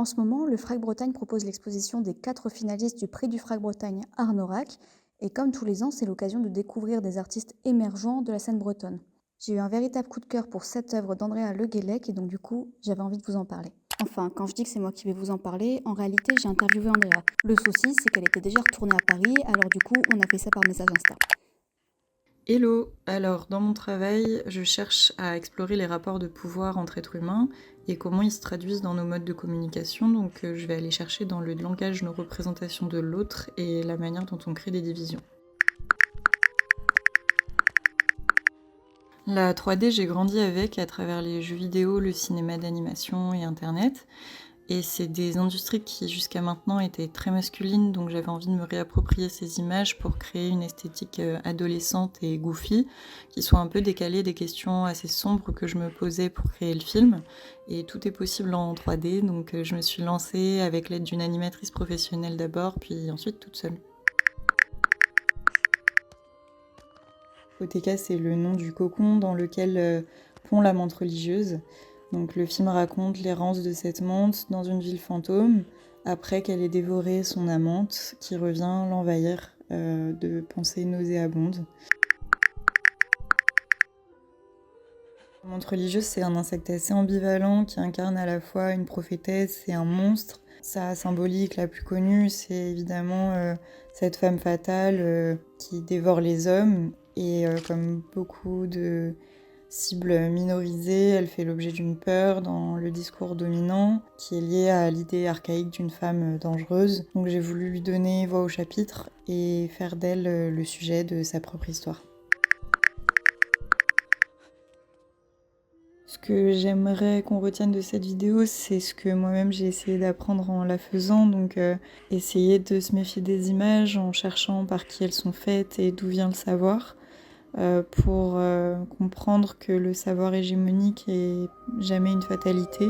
En ce moment, le FRAC Bretagne propose l'exposition des 4 finalistes du prix du FRAC Bretagne Arnaud Rack. Et comme tous les ans, c'est l'occasion de découvrir des artistes émergents de la scène bretonne. J'ai eu un véritable coup de cœur pour cette œuvre d'Andrea Le Guellec et donc du coup, j'avais envie de vous en parler. Enfin, quand je dis que c'est moi qui vais vous en parler, en réalité, j'ai interviewé Andrea. Le souci, c'est qu'elle était déjà retournée à Paris, alors du coup, on a fait ça par message Insta. Hello! Alors, dans mon travail, je cherche à explorer les rapports de pouvoir entre êtres humains et comment ils se traduisent dans nos modes de communication, donc je vais aller chercher dans le langage nos représentations de l'autre et la manière dont on crée des divisions. La 3D, j'ai grandi avec à travers les jeux vidéo, le cinéma d'animation et Internet. Et c'est des industries qui jusqu'à maintenant étaient très masculines, donc j'avais envie de me réapproprier ces images pour créer une esthétique adolescente et goofy, qui soit un peu décalée des questions assez sombres que je me posais pour créer le film. Et tout est possible en 3D, donc je me suis lancée avec l'aide d'une animatrice professionnelle d'abord, puis ensuite toute seule. OTK, c'est le nom du cocon dans lequel pond la menthe religieuse. Donc le film raconte l'errance de cette menthe dans une ville fantôme, après qu'elle ait dévoré son amante, qui revient l'envahir de pensées nauséabondes. La menthe religieuse, c'est un insecte assez ambivalent qui incarne à la fois une prophétesse et un monstre. Sa symbolique la plus connue, c'est évidemment cette femme fatale qui dévore les hommes. Et comme beaucoup de cibles minorisées, elle fait l'objet d'une peur dans le discours dominant qui est lié à l'idée archaïque d'une femme dangereuse. Donc j'ai voulu lui donner voix au chapitre et faire d'elle le sujet de sa propre histoire. Ce que j'aimerais qu'on retienne de cette vidéo, c'est ce que moi-même j'ai essayé d'apprendre en la faisant, donc essayer de se méfier des images en cherchant par qui elles sont faites et d'où vient le savoir, pour comprendre que le savoir hégémonique est jamais une fatalité.